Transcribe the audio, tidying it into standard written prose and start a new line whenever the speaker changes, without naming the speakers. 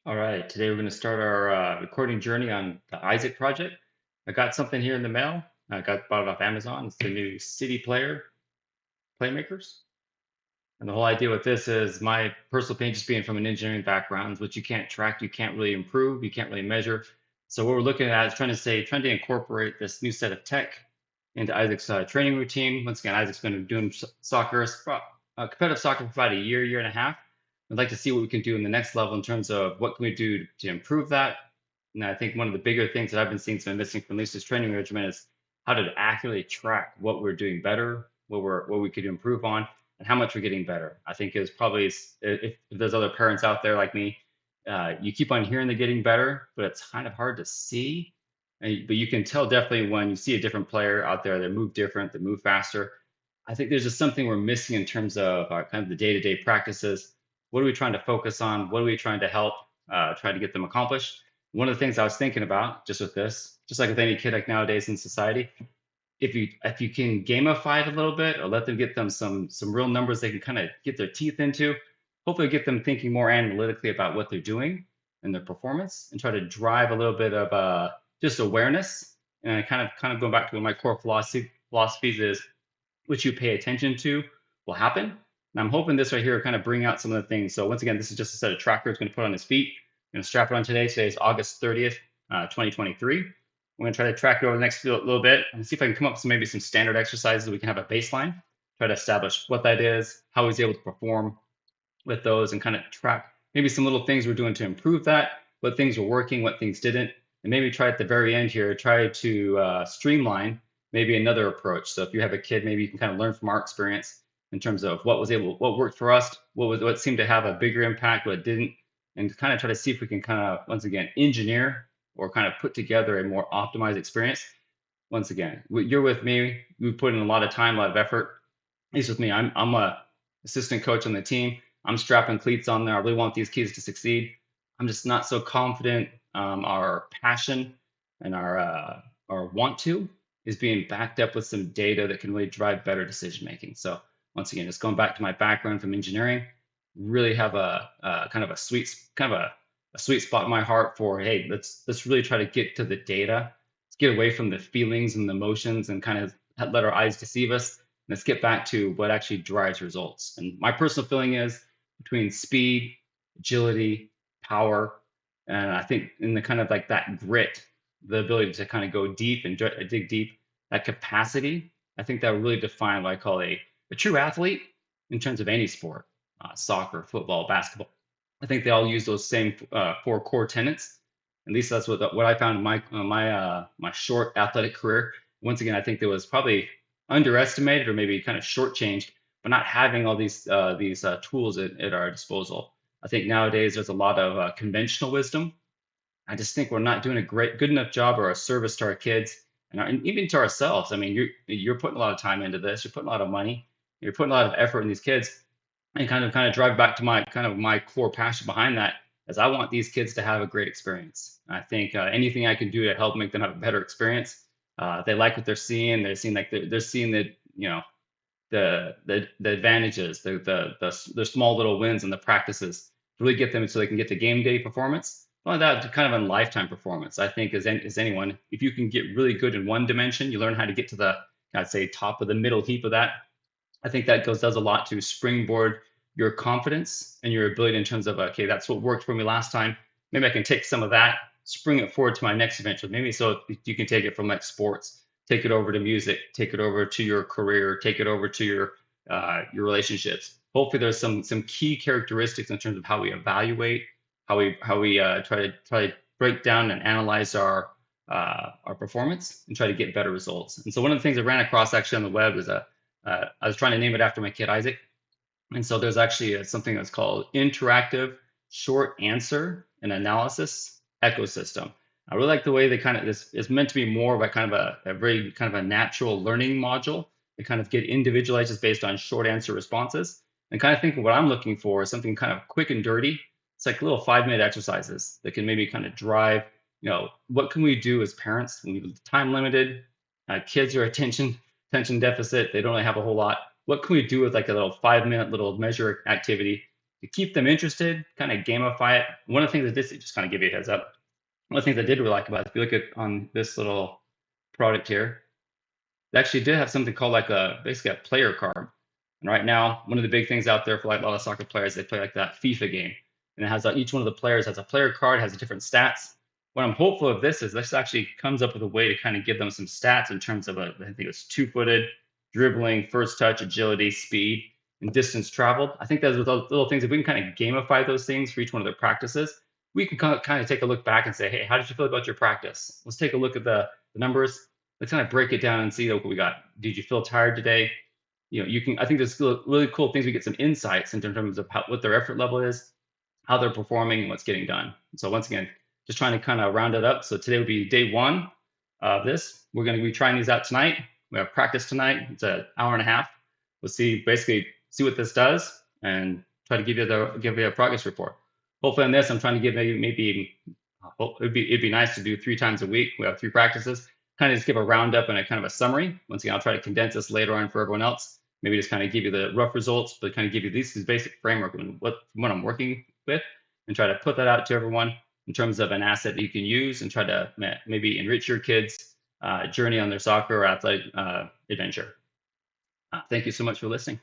All right, today we're going to start our recording journey on the Isaac project. I got something here in the mail. I got bought it off Amazon. It's the new CD player playmakers. And the whole idea with this is my personal opinion, just being from an engineering background, which you can't track, you can't really improve, you can't really measure. So what we're looking at is trying to incorporate this new set of tech into Isaac's training routine. Once again, Isaac's been doing soccer, competitive soccer for about a year and a half. I'd like to see what we can do in the next level in terms of what can we do to improve that. And I think one of the bigger things that I've been seeing some missing from Lisa's training regimen is how to accurately track what we're doing better, what we could improve on, and how much we're getting better. I think is probably if there's other parents out there like me, you keep on hearing they're getting better, but it's kind of hard to see. But you can tell definitely when you see a different player out there that move different, that move faster. I think there's just something we're missing in terms of kind of the day-to-day practices. What are we trying to focus on? What are we trying to help try to get them accomplished? One of the things I was thinking about just with this, just like with any kid like nowadays in society, if you can gamify it a little bit or let them get them some real numbers they can kind of get their teeth into, hopefully get them thinking more analytically about what they're doing and their performance, and try to drive a little bit of just awareness. And kind of going back to one of my core philosophies is what you pay attention to will happen. And I'm hoping this right here will kind of bring out some of the things. So once again, this is just a set of trackers going to put on his feet. I'm going to strap it on today. Today is August 30th, 2023. I'm going to try to track it over the next little bit and see if I can come up with some standard exercises. We can have a baseline, try to establish what that is, how he's able to perform with those, and kind of track maybe some little things we're doing to improve that, what things were working, what things didn't, and maybe try at the very end here, try to streamline maybe another approach. So if you have a kid, maybe you can kind of learn from our experience in terms of what worked for us, what seemed to have a bigger impact, what didn't, and kind of try to see if we can kind of once again engineer or kind of put together a more optimized experience. Once again, you're with me. We put in a lot of time, a lot of effort. At least with me, I'm a assistant coach on the team. I'm strapping cleats on there. I really want these kids to succeed. I'm just not so confident. Our passion and our want to is being backed up with some data that can really drive better decision making. So once again, just going back to my background from engineering, really have a kind of a sweet spot in my heart for, hey, let's really try to get to the data. Let's get away from the feelings and the emotions and kind of let our eyes deceive us. Let's get back to what actually drives results. And my personal feeling is between speed, agility, power, and I think in the kind of like that grit, the ability to kind of go deep and dig deep, that capacity, I think that will really define what I call a true athlete in terms of any sport, soccer, football, basketball. I think they all use those same four core tenets. At least that's what I found in my short athletic career. Once again, I think there was probably underestimated or maybe kind of shortchanged but not having all these tools at our disposal. I think nowadays there's a lot of conventional wisdom. I just think we're not doing a good enough job or a service to our kids and even to ourselves. I mean, you're putting a lot of time into this. You're putting a lot of money. You're putting a lot of effort in these kids, and kind of drive back to my core passion behind that. Is I want these kids to have a great experience. I think anything I can do to help make them have a better experience. They like what they're seeing. They're seeing they're seeing that the advantages, the small little wins and the practices to really get them so they can get to game day performance. Well, that kind of a lifetime performance. I think as anyone, if you can get really good in one dimension, you learn how to get to the I'd say top of the middle heap of that. I think that does a lot to springboard your confidence and your ability in terms of okay, that's what worked for me last time. Maybe I can take some of that, spring it forward to my next adventure. Maybe so you can take it from like sports, take it over to music, take it over to your career, take it over to your relationships. Hopefully, there's some key characteristics in terms of how we evaluate, how we try to break down and analyze our performance and try to get better results. And so one of the things I ran across actually on the web is I was trying to name it after my kid Isaac, and so there's actually something that's called interactive short answer and analysis ecosystem. I really like the way they kind of this is meant to be more of a kind of a very kind of a natural learning module. They kind of get individualized just based on short answer responses. And kind of think of what I'm looking for is something kind of quick and dirty. It's like little 5 minute exercises that can maybe kind of drive, what can we do as parents when we time limited, kids are attention deficit, they don't really have a whole lot. What can we do with like a little 5 minute little measure activity to keep them interested, kind of gamify it. One of the things that this just kind of give you a heads up. One of the things I did really like about it, if you look at on this little product here, they actually did have something called like a basically a player card. And right now, one of the big things out there for like a lot of soccer players, they play like that FIFA game, and it has each one of the players has a player card, has different stats. What I'm hopeful of this is this actually comes up with a way to kind of give them some stats in terms of I think it's two-footed, dribbling, first touch, agility, speed, and distance traveled. I think those are those little things. If we can kind of gamify those things for each one of their practices, we can kind of take a look back and say, hey, how did you feel about your practice? Let's take a look at the numbers. Let's kind of break it down and see what we got. Did you feel tired today? You can. I think there's really cool things. We get some insights in terms of what their effort level is, how they're performing, and what's getting done. So once again, just trying to kind of round it up. So today will be day one of this. We're going to be trying these out tonight. We have practice tonight. It's an hour and a half. We'll basically see what this does and try to give you a progress report. Hopefully on this, I'm trying to give maybe it'd be nice to do 3 times a week. We have 3 practices. Kind of just give a roundup and a kind of a summary. Once again, I'll try to condense this later on for everyone else. Maybe just kind of give you the rough results, but kind of give you this basic framework and what I'm working with, and try to put that out to everyone in terms of an asset that you can use and try to maybe enrich your kids' journey on their soccer or athletic adventure. Thank you so much for listening.